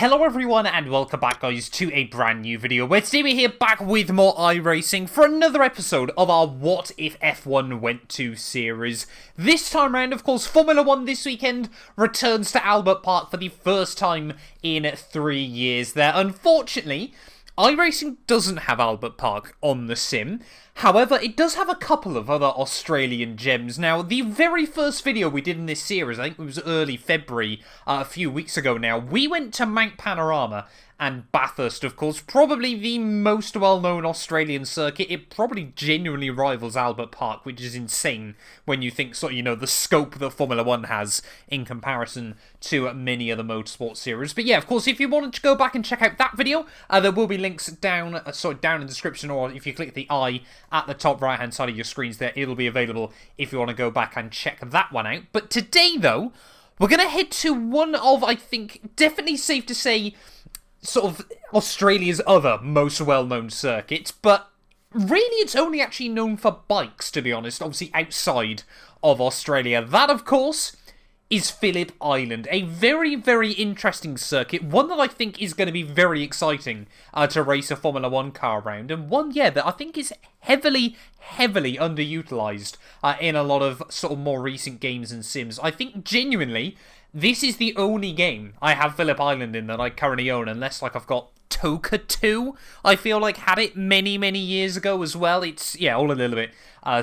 Hello everyone and welcome back guys to a brand new video where today we're here back with more iRacing for another episode of our What If F1 Went To series. This time around, of course, Formula 1 this weekend returns to Albert Park for the first time in 3 years there. Unfortunately, iRacing doesn't have Albert Park on the sim. However, it does have a couple of other Australian gems. Now, the very first video we did in this series, I think it was early February, a few weeks ago now, we went to Mount Panorama and Bathurst, of course, probably the most well-known Australian circuit. It probably genuinely rivals Albert Park, which is insane when you think, sort of, you know, the scope that Formula 1 has in comparison to many other motorsport series. But yeah, of course, if you wanted to go back and check out that video, there will be links down, down in the description, or if you click the I at the top right-hand side of your screens there, it'll be available if you want to go back and check that one out. But today, though, we're going to head to one of, I think, definitely safe to say, sort of Australia's other most well-known circuits, but really it's only actually known for bikes, to be honest, obviously outside of Australia. That, of course, is Phillip Island, a very, very interesting circuit, one that I think is going to be very exciting to race a Formula 1 car around, and one, yeah, that I think is heavily underutilised in a lot of sort of more recent games and sims. I think, genuinely, this is the only game I have Phillip Island in that I currently own, unless, like, I've got Toka 2, I feel like, had it many, many years ago as well. It's, yeah, all a little bit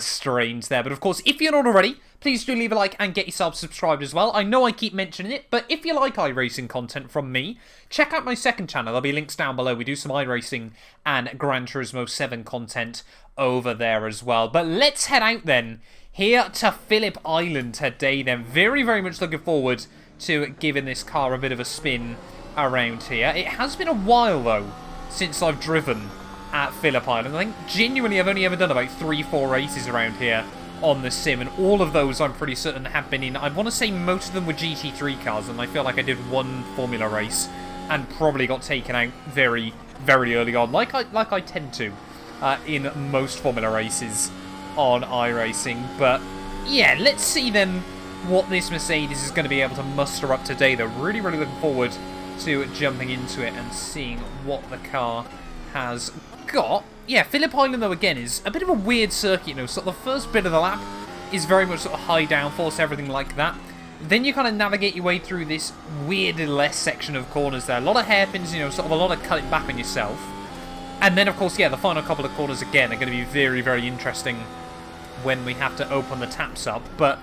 strange there. But, of course, if you're not already, please do leave a like and get yourself subscribed as well. I know I keep mentioning it, but if you like iRacing content from me, check out my second channel. There'll be links down below. We do some iRacing and Gran Turismo 7 content over there as well. But let's head out then, here to Phillip Island today then. Very, very much looking forward to giving this car a bit of a spin around here. It has been a while, though, since I've driven at Phillip Island. I think, genuinely, I've only ever done about 3-4 races around here on the sim, and all of those I'm pretty certain have been in, I want to say most of them were GT3 cars, and I feel like I did one Formula race and probably got taken out very, very early on, like I tend to in most Formula races on iRacing. But yeah, let's see then what this Mercedes is going to be able to muster up today, though. Really, really looking forward to jumping into it and seeing what the car has got. Yeah, Phillip Island, though, again, is a bit of a weird circuit, you know. So the first bit of the lap is very much sort of high downforce, everything like that. Then you kind of navigate your way through this weird little S section of corners there. A lot of hairpins, you know, sort of a lot of cutting back on yourself. And then, of course, yeah, the final couple of corners, again, are going to be very, very interesting when we have to open the taps up. But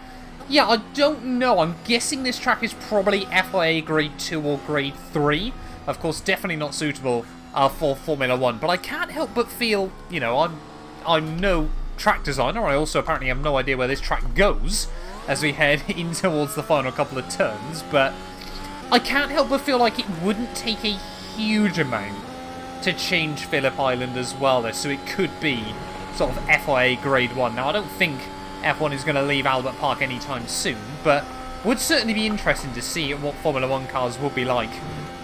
yeah, I don't know. I'm guessing this track is probably FIA Grade 2 or Grade 3. Of course, definitely not suitable for Formula 1. But I can't help but feel, you know, I'm no track designer. I also apparently have no idea where this track goes as we head in towards the final couple of turns. But I can't help but feel like it wouldn't take a huge amount to change Phillip Island as well there. So it could be sort of FIA Grade 1. Now, I don't think F1 is going to leave Albert Park anytime soon, but would certainly be interesting to see what Formula 1 cars would be like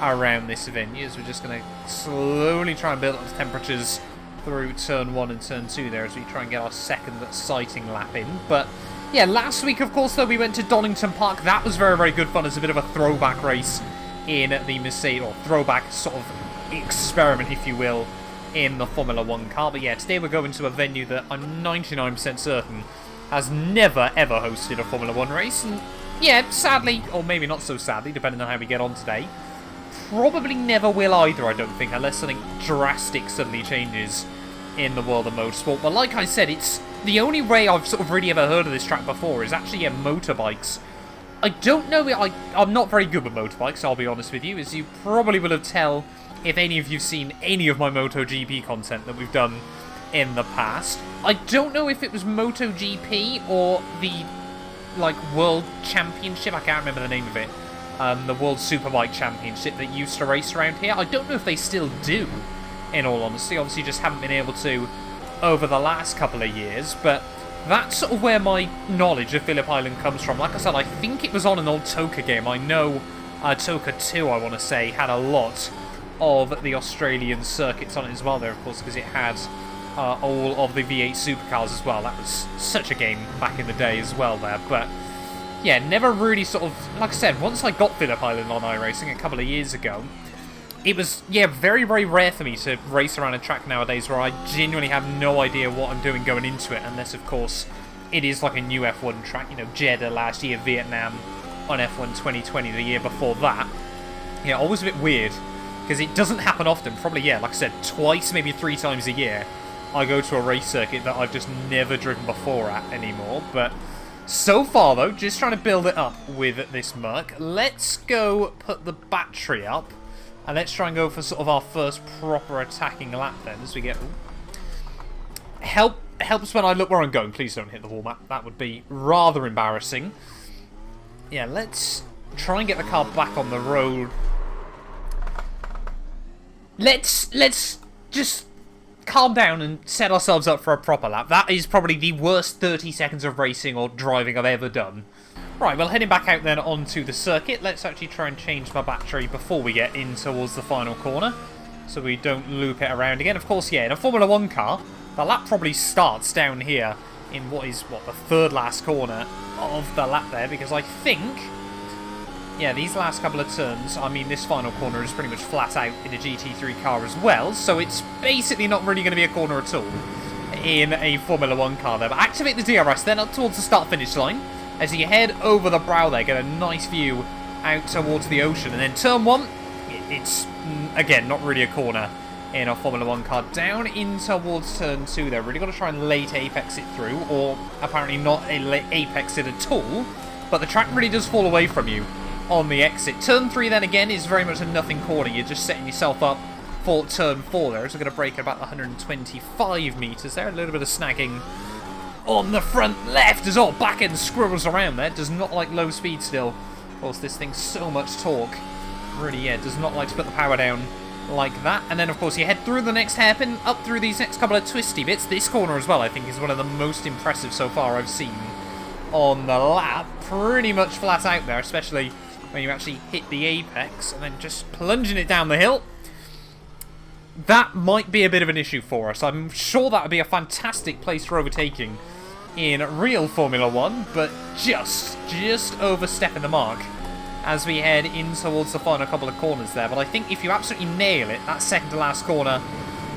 around this venue, as we're just going to slowly try and build up the temperatures through Turn 1 and Turn 2 there as we try and get our second sighting lap in. But yeah, last week, of course, though, we went to Donington Park. That was very, very good fun as a bit of a throwback race in the Mercedes, or throwback sort of experiment, if you will, in the Formula 1 car. But yeah, today we're going to a venue that I'm 99% certain has never, ever hosted a Formula 1 race. And yeah, sadly, or maybe not so sadly, depending on how we get on today, probably never will either, I don't think, unless something drastic suddenly changes in the world of motorsport. But like I said, it's the only way I've sort of really ever heard of this track before is actually motorbikes. I don't know, I'm not very good with motorbikes, I'll be honest with you, as you probably will have tell if any of you've seen any of my MotoGP content that we've done in the past. I don't know if it was MotoGP or the, like, World Championship, I can't remember the name of it, the World Superbike Championship that used to race around here. I don't know if they still do, in all honesty. Obviously just haven't been able to over the last couple of years, but that's sort of where my knowledge of Phillip Island comes from. Like I said, I think it was on an old Toka game. I know Toka 2, I want to say, had a lot of the Australian circuits on it as well there, of course, because it had all of the V8 supercars as well. That was such a game back in the day as well there. But yeah, never really sort of, like I said, once I got Phillip Island on iRacing a couple of years ago, it was, yeah, very, very rare for me to race around a track nowadays where I genuinely have no idea what I'm doing going into it, unless, of course, it is like a new F1 track. You know, Jeddah last year, Vietnam on F1 2020 the year before that. Yeah, always a bit weird, because it doesn't happen often. Probably, yeah, like I said, twice, maybe 3 times a year, I go to a race circuit that I've just never driven before at anymore. But so far, though, just trying to build it up with this Merc. Let's go put the battery up. And let's try and go for sort of our first proper attacking lap then, as we get... Helps when I look where I'm going. Please don't hit the wall map. That would be rather embarrassing. Yeah, let's try and get the car back on the road. Let's just calm down and set ourselves up for a proper lap. That is probably the worst 30 seconds of racing or driving I've ever done. Right, well, heading back out then onto the circuit, let's actually try and change my battery before we get in towards the final corner, so we don't loop it around again. Of course, yeah, in a Formula 1 car, the lap probably starts down here in what is, the third last corner of the lap there, because I think, yeah, these last couple of turns, I mean, this final corner is pretty much flat out in a GT3 car as well, so it's basically not really going to be a corner at all in a Formula 1 car there. But activate the DRS then up towards the start-finish line. As you head over the brow there, get a nice view out towards the ocean. And then turn 1, it's, again, not really a corner in a Formula 1 car. Down in towards turn 2 there. Really got to try and late apex it through, or apparently not apex it at all. But the track really does fall away from you on the exit. Turn 3 then, again, is very much a nothing corner. You're just setting yourself up for turn 4 there. So we're going to brake at about 125 metres there. A little bit of snagging on the front left as well. Back end squirrels around there. Does not like low speed still. Of course, this thing's so much torque. Really, yeah, does not like to put the power down like that. And then, of course, you head through the next hairpin, up through these next couple of twisty bits. This corner as well, I think, is one of the most impressive so far I've seen on the lap. Pretty much flat out there, especially when you actually hit the apex and then just plunging it down the hill. That might be a bit of an issue for us. I'm sure that would be a fantastic place for overtaking in real Formula 1, but just overstepping the mark as we head in towards the final couple of corners there. But I think if you absolutely nail it, that second to last corner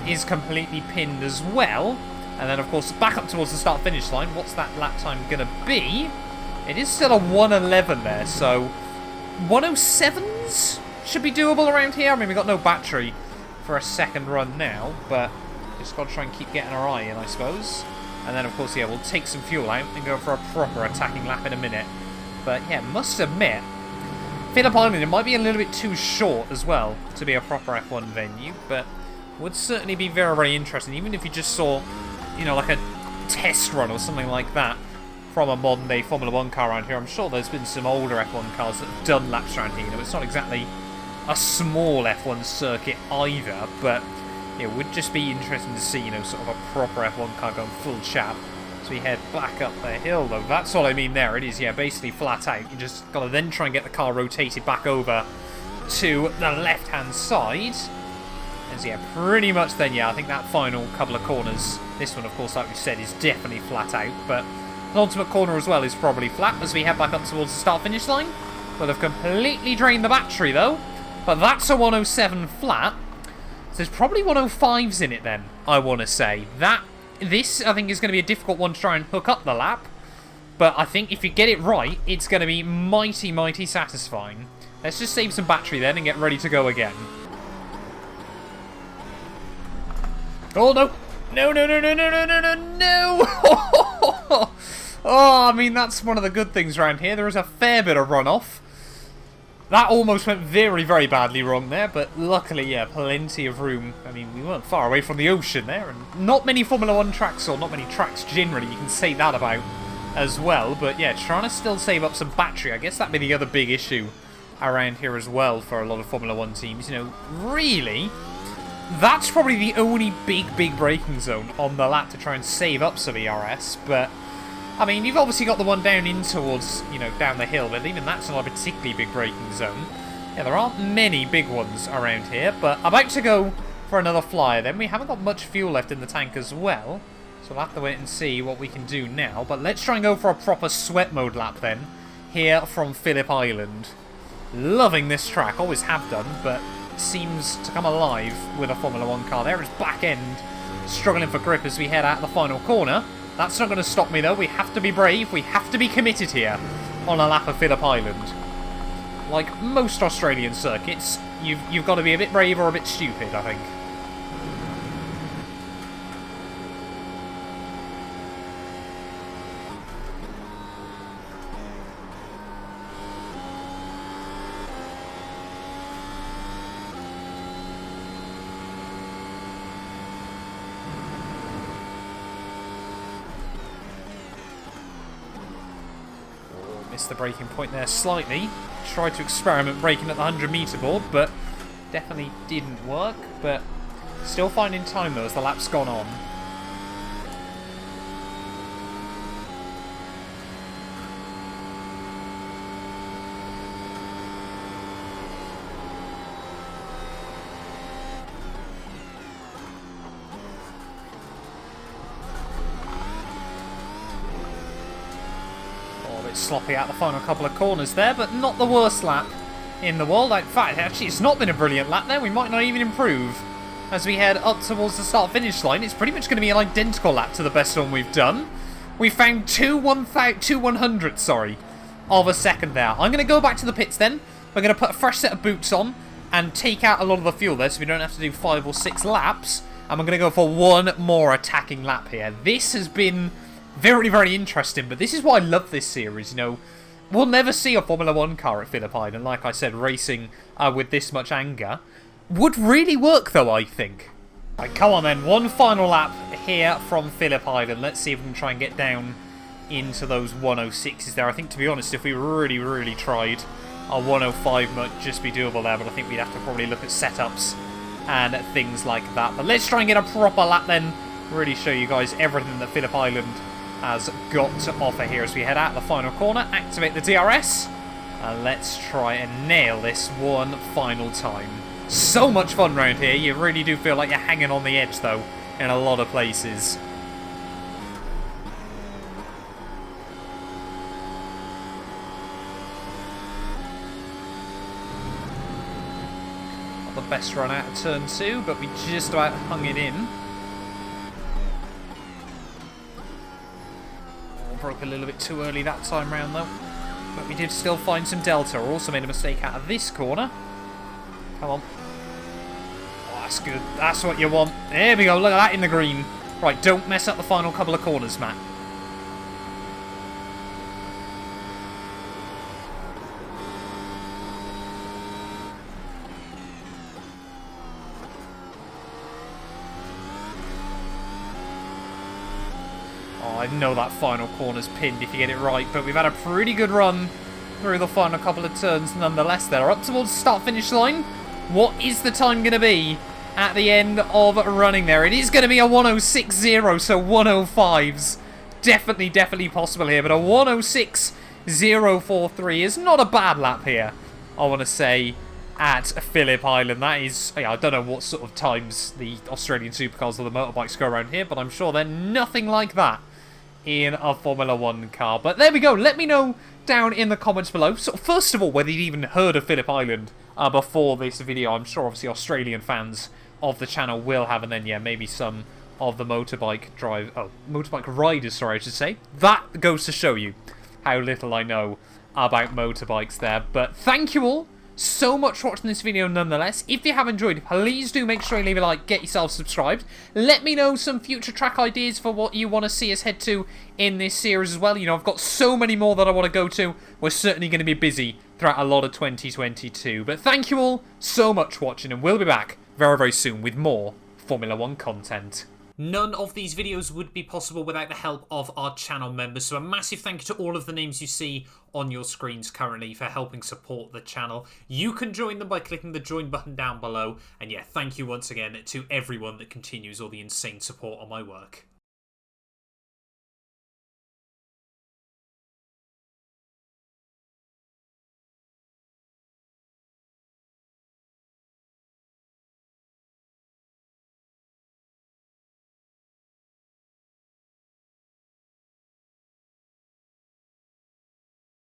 is completely pinned as well. And then, of course, back up towards the start-finish line. What's that lap time going to be? It is still a 1:11 there, so 1:07s should be doable around here. I mean, we've got no battery for a second run now, but just got to try and keep getting our eye in, I suppose. And then, of course, yeah, we'll take some fuel out and go for a proper attacking lap in a minute. But, yeah, must admit, Phillip Island, it might be a little bit too short as well to be a proper F1 venue, but would certainly be very, very interesting. Even if you just saw, you know, like a test run or something like that from a modern-day Formula 1 car around here. I'm sure there's been some older F1 cars that have done laps around here. You know, it's not exactly a small F1 circuit either, but it would just be interesting to see, you know, sort of a proper F1 car going full chap. So we head back up the hill, though. That's all I mean there. It is, yeah, basically flat out. You just got to then try and get the car rotated back over to the left-hand side. And so, yeah, pretty much then, yeah, I think that final couple of corners, this one, of course, like we said, is definitely flat out, but the ultimate corner as well is probably flat as we head back up towards the start-finish line. We'll have completely drained the battery, though. But that's a 107 flat. So there's probably 105s in it then, I want to say. This, I think, is going to be a difficult one to try and hook up the lap. But I think if you get it right, it's going to be mighty, mighty satisfying. Let's just save some battery then and get ready to go again. Oh, no. No, no, no, no, no, no, no, no, no. Oh, I mean, that's one of the good things around here. There is a fair bit of runoff. That almost went very, very badly wrong there, but luckily, yeah, plenty of room. I mean, we weren't far away from the ocean there, and not many Formula 1 tracks, or not many tracks generally, you can say that about as well. But yeah, trying to still save up some battery, I guess that'd be the other big issue around here as well for a lot of Formula 1 teams. You know, really, that's probably the only big braking zone on the lap to try and save up some ERS, but I mean, you've obviously got the one down in towards, you know, down the hill, but even that's not a particularly big braking zone. Yeah, there aren't many big ones around here, but I'm about to go for another flyer then. We haven't got much fuel left in the tank as well, so we'll have to wait and see what we can do now. But let's try and go for a proper sweat mode lap then, here from Phillip Island. Loving this track, always have done, but seems to come alive with a Formula 1 car. There is back end struggling for grip as we head out the final corner. That's not going to stop me though. We have to be brave. We have to be committed here on a lap of Phillip Island. Like most Australian circuits, you've got to be a bit brave or a bit stupid, I think. Missed the braking point there slightly. Tried to experiment braking at the 100-metre board, but definitely didn't work. But still finding time though as the lap's gone on. Sloppy out the final couple of corners there, but not the worst lap in the world. In fact, actually, it's not been a brilliant lap there. We might not even improve as we head up towards the start-finish line. It's pretty much going to be an identical lap to the best one we've done. We found two 100ths, sorry, of a second there. I'm going to go back to the pits then. We're going to put a fresh set of boots on and take out a lot of the fuel there so we don't have to do 5 or 6 laps. And we're going to go for one more attacking lap here. This has been very, very interesting, but this is why I love this series. You know, we'll never see a Formula 1 car at Phillip Island, like I said, racing with this much anger. Would really work, though, I think. Right, come on, then. One final lap here from Phillip Island. Let's see if we can try and get down into those 106s there. I think, to be honest, if we really, really tried, a 105 might just be doable there, but I think we'd have to probably look at setups and things like that. But let's try and get a proper lap, then. Really show you guys everything that Phillip Island has got to offer here as we head out the final corner. Activate the DRS and let's try and nail this one final time. So much fun round here. You really do feel like you're hanging on the edge though in a lot of places. Not the best run out of turn 2, but we just about hung it in. Broke a little bit too early that time round though, but we did still find some delta. We also made a mistake out of this corner. Come on. Oh, that's good. That's what you want. There we go. Look at that in the green. Right, don't mess up the final couple of corners, Matt. I know that final corner's pinned if you get it right, but we've had a pretty good run through the final couple of turns nonetheless there. Up towards the start-finish line. What is the time going to be at the end of running there? It is going to be a 106.0, so 105s. Definitely possible here, but a 106.043 is not a bad lap here, I want to say, at Phillip Island. That is, yeah, I don't know what sort of times the Australian supercars or the motorbikes go around here, but I'm sure they're nothing like that in a Formula 1 car. But there we go. Let me know down in the comments below. So first of all, whether you'd even heard of Phillip Island before this video. I'm sure obviously Australian fans of the channel will have, and then yeah, maybe some of the motorbike riders, sorry, I should say. That goes to show you how little I know about motorbikes there. But thank you all so much for watching this video nonetheless. If you have enjoyed, please do make sure you leave a like, get yourself subscribed. Let me know some future track ideas for what you want to see us head to in this series as well. You know, I've got so many more that I want to go to. We're certainly going to be busy throughout a lot of 2022. But thank you all so much for watching, and we'll be back very, very soon with more Formula 1 content. None of these videos would be possible without the help of our channel members, so a massive thank you to all of the names you see on your screens currently for helping support the channel. You can join them by clicking the join button down below, and yeah, thank you once again to everyone that continues all the insane support on my work.